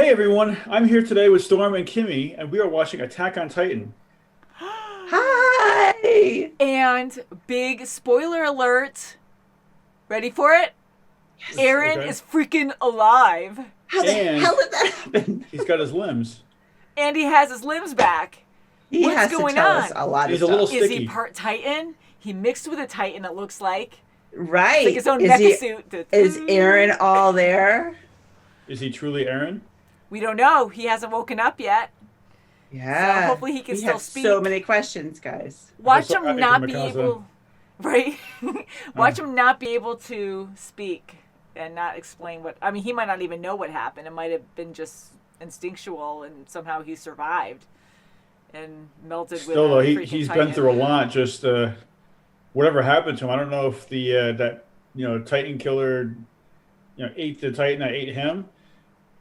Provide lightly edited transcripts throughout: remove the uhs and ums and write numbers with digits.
Hey everyone, I'm here today with Storm and Kimmy, and we are watching Attack on Titan. Hi! And big spoiler alert. Ready for it? Eren Okay. is freaking alive. How the And hell did that happen? he's got his limbs. And he has his limbs back. He What's has to going tell us on? a lot of He's a little stuff. Is he sticky. part Titan? He mixed with a Titan, it looks like. Right. It's like his own is mecha he, suit. is Eren all there? Is he truly Eren? We don't know. He hasn't woken up yet. Yeah. So hopefully he can we still have speak. so many questions, guys. Watch Just him like not Akima be Mikasa. able... Right? Watch him not be able to speak and not explain what... I mean, he might not even know what happened. It might have been just instinctual and somehow he survived and melted Still with though, a freaking he's Titan. been through a lot. Just whatever happened to him. I don't know if the that Titan killer ate the Titan that ate him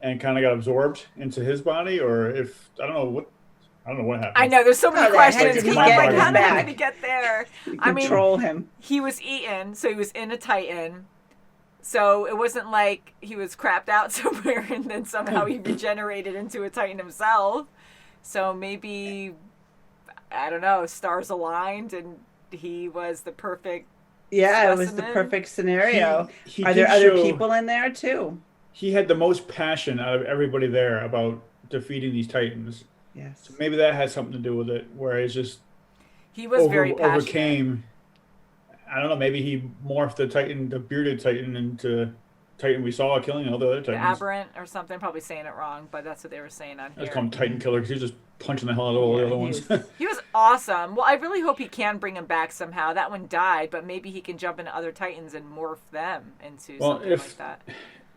and kind of got absorbed into his body, or if I don't know what happened. I know, there's so many How the heck questions. did he 'Cause I'm get like, his how back? did he get there? You I mean, control him. he was eaten, so he was in a Titan. So it wasn't like he was crapped out somewhere and then somehow he regenerated into a Titan himself. So maybe, I don't know, stars aligned and he was the perfect Yeah, it was the specimen. perfect scenario. He Are there did other show people in there too? he had the most passion out of everybody there about defeating these Titans. Yes. So maybe that had something to do with it, where it's just He was very passionate. overcame. I don't know. Maybe he morphed the bearded Titan, into Titan we saw killing all the other The Titans. aberrant or something. I'm probably saying it wrong, but that's what they were saying on Let's here. call him Titan Killer because he's just punching the hell out of all the Yeah, other ones. he's- He was awesome. Well, I really hope he can bring him back somehow. That one died, but maybe he can jump into other Titans and morph them into Well, something like that.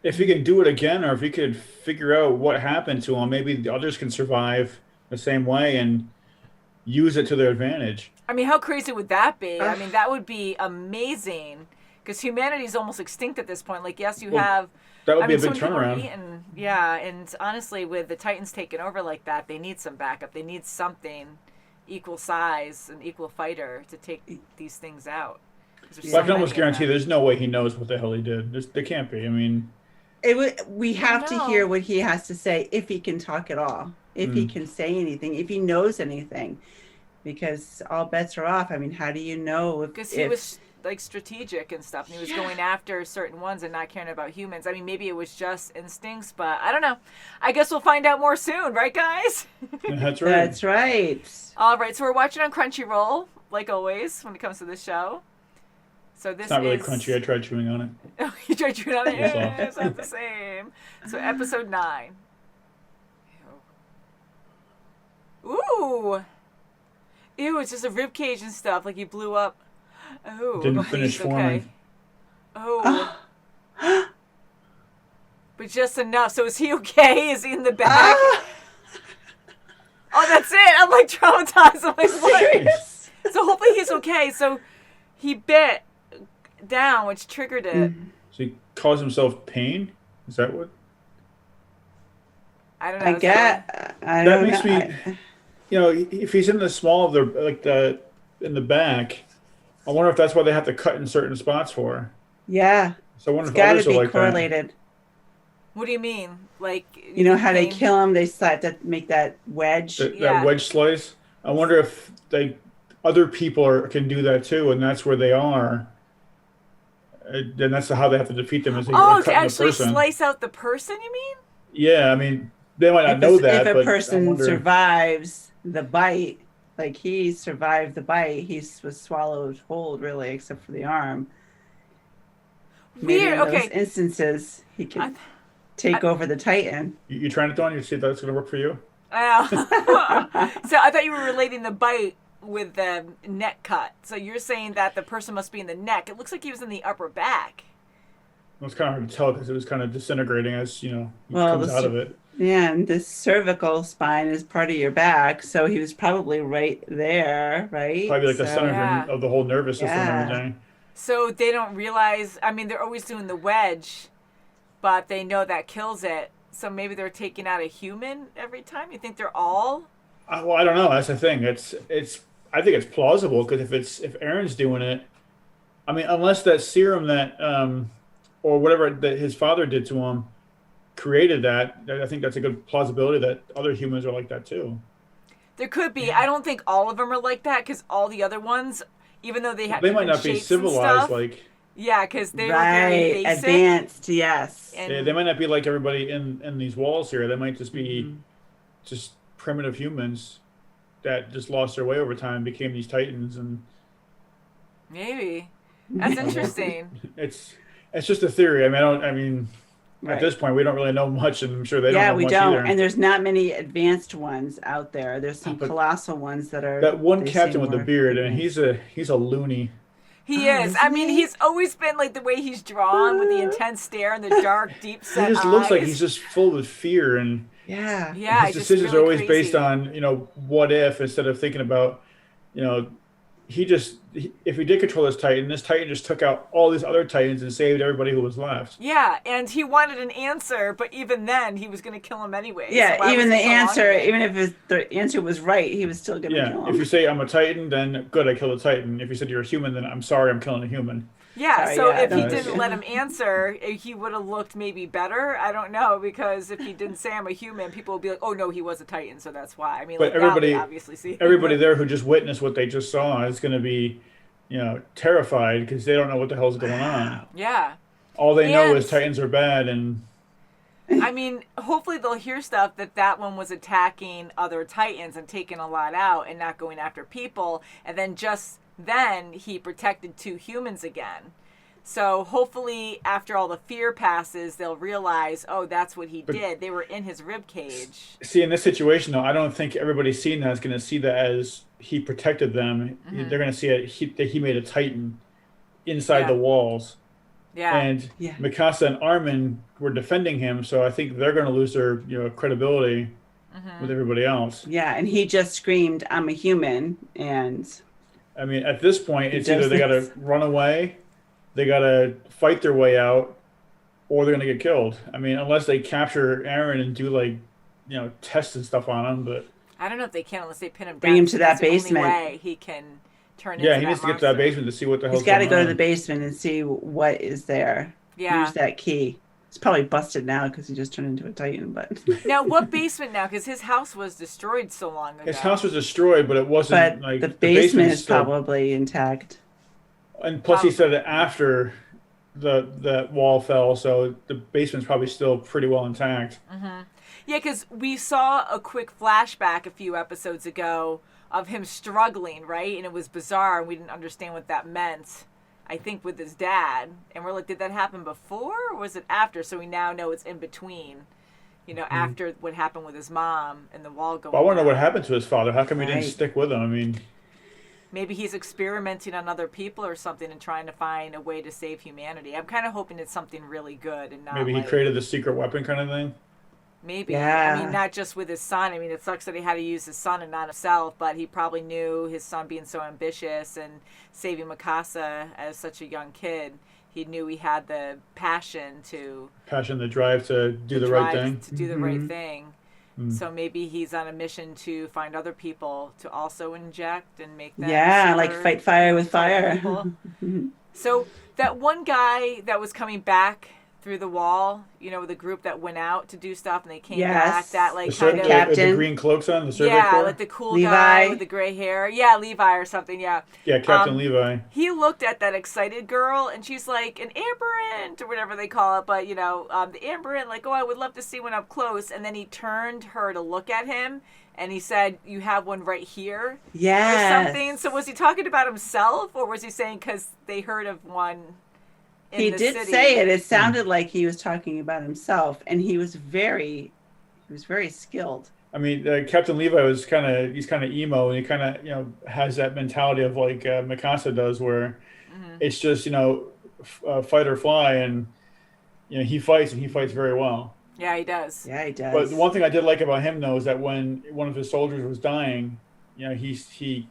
If he can do it again, or if he could figure out what happened to him, maybe the others can survive the same way and use it to their advantage. I mean, how crazy would that be? I Ugh. mean, that would be amazing because humanity is almost extinct at this point. Like, yes, you Well, have. That would I be mean, a big so many people are turnaround. eating. Yeah, and honestly, with the Titans taking over like that, they need some backup. They need something equal size, an equal fighter to take these things out. 'Cause there's But I so can almost many of guarantee them. there's no way he knows what the hell he did. There can't be. I mean, We have to know. hear what he has to say if he can talk at all, if he can say anything, if he knows anything, because all bets are off. I mean, how do you know Because he was like strategic and stuff, and he was going after certain ones and not caring about humans. I mean, maybe it was just instincts, but I don't know. I guess we'll find out more soon, right, guys? that's right. That's right. All right, so we're watching on Crunchyroll, like always, when it comes to this show. So this It's not really is... crunchy. I tried chewing on it. Oh, you tried to on it? That's all. Yeah, it's not the same. So episode 9. Ooh. Ew, it's just a rib cage and stuff, like he blew up. Oh, Didn't I hope finish he's forming. Oh. But just enough. So is he okay? Is he in the back? Ah, Oh, that's it. I'm like traumatized. I'm like, what? serious? So hopefully he's okay. So he bit down, which triggered it. So he caused himself pain. Is that what? I don't know. I So- get. I That don't makes know. me. If he's in the small of in the back, I wonder if that's why they have to cut in certain spots for. Yeah, So I wonder it's if got to others are be like that. correlated. What do you mean? Like You know think how they pain- kill him? They start to make that wedge. Yeah. That wedge slice. I wonder if other people can do that too, and that's where they are. Then that's how they have to defeat them. Is they Oh, cut to the actually person. slice out the person, you mean? Yeah, I mean they might not If, know it's- that, if a but I person wonder. survives the bite, like he survived the bite, he was swallowed whole, really, except for the arm. Maybe Weird. in Okay. those instances, he could I- take over the Titan. You trying it, Dawn? You see if that's going to work for you? So I thought you were relating the bite with the neck cut. So you're saying that the person must be in the neck. It looks like he was in the upper back. It was kind of hard to tell because it was kind of disintegrating as he Well, comes out of it. Yeah, and the cervical spine is part of your back, so he was probably right there, right? Probably like the So- center Yeah. of the whole nervous system Yeah. and everything. So they don't realize. I mean, they're always doing the wedge, but they know that kills it. So maybe they're taking out a human every time. You think they're all? Well, I don't know. That's the thing. It's. I think it's plausible because if Eren's doing it, I mean, unless that serum that or whatever that his father did to him created that, I think that's a good plausibility that other humans are like that too. There could be. I don't think all of them are like that because all the other ones, even though they have They might different not be shapes and civilized stuff, like yeah, because they were very Right. basic. Advanced, yes. they might not be like everybody in these walls here. They might just be Mhm. just primitive humans that just lost their way over time and became these titans. And Maybe that's interesting. it's just a theory. I mean, I mean, at Right. this point, we don't really know much, and I'm sure they Yeah, don't know we much don't. either. And there's not many advanced ones out there. There's some But colossal ones that are. that one they captain seem with the more beard, and advanced. he's a loony. He Oh, is. I isn't mean, he? he's always been like the way he's drawn with the intense stare and the dark, deep He set just eyes. looks like he's just full of fear, and Yeah. yeah, his he's just decisions really are always crazy. based on what if instead of thinking about you know if he did control this Titan just took out all these other Titans and saved everybody who was left. Yeah, and he wanted an answer, but even then, he was going to kill him anyway. Yeah, so why even was the he answer, prolonging it? even if the answer was right, he was still going to Yeah, kill if him. you say I'm a Titan, then good, I killed a Titan. If you said you're a human, then I'm sorry, I'm killing a human. Yeah, Sorry, so yeah, if he no, didn't let him answer, he would have looked maybe better. I don't know, because if he didn't say I'm a human, people would be like, oh no, he was a Titan, so that's why. I mean, But like now they obviously see. everybody there who just witnessed what they just saw is going to be, terrified because they don't know what the hell's going on. Yeah. All they know is And- Titans are bad, and I mean, hopefully they'll hear stuff that one was attacking other Titans and taking a lot out and not going after people. And then just then he protected 2 humans again. So hopefully after all the fear passes, they'll realize, oh, that's what he did. They were in his rib cage. see, in this situation, though, I don't think everybody seeing that is going to see that as he protected them. Mm-hmm. They're going to see it that he made a Titan inside Yeah. the walls. Yeah. And Yeah. Mikasa and Armin were defending him, so I think they're going to lose their credibility Mm-hmm. with everybody else. Yeah, and he just screamed, "I'm a human," and I mean, at this point, it's does either they got to this. run away, they got to fight their way out, or they're going to get killed. I mean, unless they capture Eren and do tests and stuff on him, but I don't know if they can unless they pin him down. Bring him to that That's the only basement. way he can turn yeah, into he that needs to get to that monster. basement to see what the hell's he's got to going go on. to the basement and see what is there. Yeah. Use that key. It's probably busted now because he just turned into a Titan. But Now, what basement now? Because his house was destroyed so long ago. His house was destroyed, but it wasn't like the basement is still- probably intact. And plus, he said Probably. it after the wall fell, so the basement's probably still pretty well intact. Yeah, because we saw a quick flashback a few episodes ago of him struggling, right? And it was bizarre, and we didn't understand what that meant. I think with his dad, and we're like, did that happen before or was it after? So we now know it's in between. After what happened with his mom and the wall going. But I want to know what down. happened to his father. How come he didn't Right. stick with him? I mean, Maybe he's experimenting on other people or something and trying to find a way to save humanity. I'm kind of hoping it's something really good and not maybe he like, created the secret weapon kind of thing. Maybe. Yeah. I mean, not just with his son. I mean, it sucks that he had to use his son and not himself, but he probably knew his son being so ambitious and saving Mikasa as such a young kid. He knew he had the passion to Passion, the drive to do the right drive thing. to do the right Mhm. thing. Mm. So maybe he's on a mission to find other people to also inject and make them Yeah, like super fight fire with fire. people. So that one guy that was coming back through the wall, the group that went out to do stuff and they came Yes. back, that like The, kind of Captain. the green cloaks on the survey yeah, corps. like the cool Levi. guy with the gray hair. Yeah, Levi or something. Yeah, Yeah, Captain um, Levi. he looked at that excited girl and she's like an amberant or whatever they call it, but the amberant, like, oh, I would love to see one up close. And then he turned her to look at him and he said, "You have one right here." Yes. Or something. So was he talking about himself or was he saying because they heard of one? In He the did city? say it. It sounded like he was talking about himself, and he was very skilled. I mean, Captain Levi he's kind of emo, and he kind of has that mentality of like Mikasa does, where it's just fight or fly, and he fights and he fights very well. Yeah, he does. Yeah, he does. But the one thing I did like about him though is that when one of his soldiers was dying, he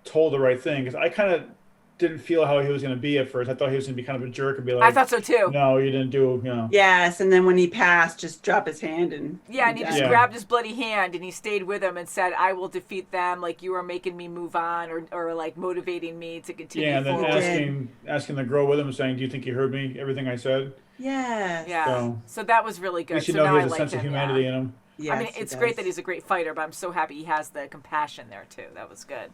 told the right thing, because I kind of didn't feel how he was going to be at first. I thought he was going to be kind of a jerk and be like, I thought so too. "No, you didn't do." Yes, and then when he passed, just drop his hand and Yeah, and he just Yeah. grabbed his bloody hand and he stayed with him and said, "I will defeat them. Like you are making me move on, or like motivating me to continue Yeah, and then forward." asking the girl with him, saying, "Do you think you heard me? Everything I said?" Yes. Yeah. So that was really At good. least you So know now he I has a like sense him. of humanity Yeah. in him. Yes, I mean, it's great that he's a great fighter, but I'm so happy he has the compassion there too. That was good.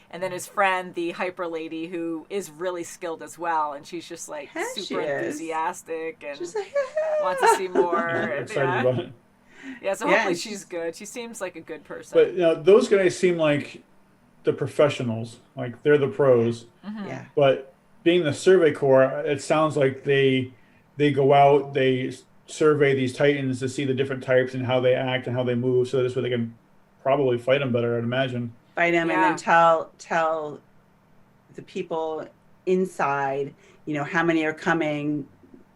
And then his friend, the hyper lady, who is really skilled as well, and she's just like Yeah, she super is. enthusiastic and She's like, wants to see more. and, Excited about it. Yeah, so Yeah, hopefully and she's good. She seems like a good person. But those guys seem like the professionals, like they're the pros. yeah. But being the Survey Corps, it sounds like they go out, they survey these Titans to see the different types and how they act and how they move, so this way they can probably fight them better, I'd imagine. Fight him and then tell the people inside, how many are coming.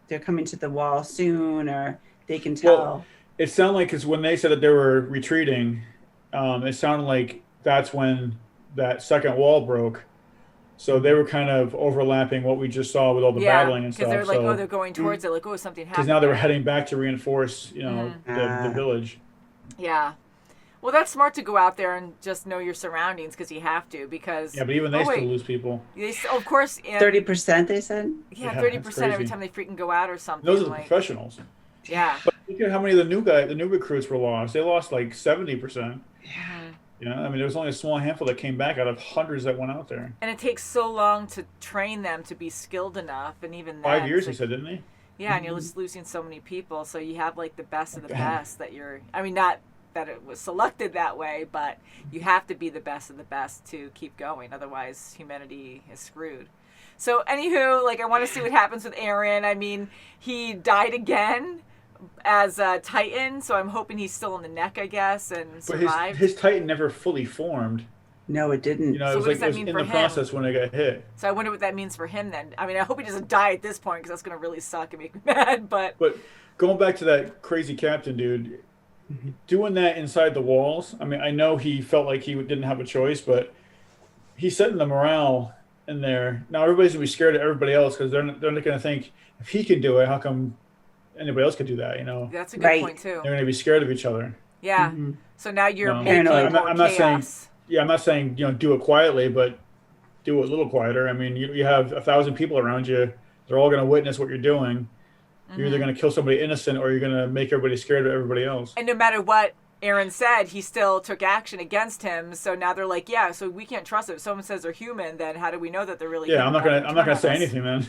They're coming to the wall soon, or they can tell. Well, it sounded like, because when they said that they were retreating, it sounded like that's when that second wall broke. So they were kind of overlapping what we just saw with all the battling and stuff. Because they're like, so, they're going towards it, like, something happened. Because now they were heading back to reinforce, the village. Yeah. Well, that's smart to go out there and just know your surroundings, because you have to. Because Yeah, but even they still lose people. Of course. 30%, they said. Yeah, Yeah, 30% every crazy. time they freaking go out or something. Those are the professionals. Yeah. But look at how many of the new recruits were lost. They lost like 70%. Yeah. I mean, there was only a small handful that came back out of hundreds that went out there. And it takes so long to train them to be skilled enough, and even then, 5 years, he like, said, didn't he? Yeah, and you're just losing so many people. So you have like the best of the best that you're. I mean, not that it was selected that way, but you have to be the best of the best to keep going. Otherwise, humanity is screwed. So, anywho, like, I want to see what happens with Eren. I mean, he died again as a Titan, so I'm hoping he's still in the neck, I guess, and survived. But his Titan never fully formed. No, it didn't. It So was what does like that it was mean in for the him? process when it got hit. So I wonder what that means for him then. I mean, I hope he doesn't die at this point, because that's going to really suck and make me mad, but going back to that crazy captain dude, doing that inside the walls, I mean, I know he felt like he didn't have a choice, but he's setting the morale in there. Now everybody's going to be scared of everybody else, because they're not going to think, if he can do it, how come anybody else could do that, That's a good point, too. They're going to be scared of each other. Yeah. So now you're making Paranoid. more I'm not chaos. saying, I'm not saying, do it quietly, but do it a little quieter. I mean, you have 1,000 people around you. They're all going to witness what you're doing. You're either going to kill somebody innocent, or you're going to make everybody scared of everybody else. And no matter what Eren said, he still took action against him. So now they're like, yeah, so we can't trust it. If someone says they're human, then how do we know that they're really human? I'm not gonna say anything, man.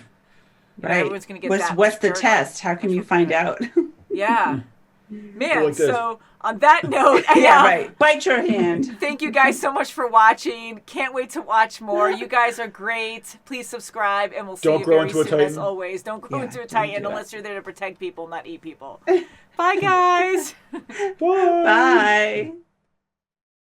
Right. Everyone's gonna get that what's much the dirt test? How can you find out? Yeah. Man, Like this. so on that note, Yeah, right. Bite your hand. Thank you guys so much for watching. Can't wait to watch more. You guys are great. Please subscribe, and we'll see Don't you grow very into a soon as Titan. always. Don't grow Yeah, into a don't Titan do it. unless you're there to protect people, not eat people. Bye, guys. Bye. Bye.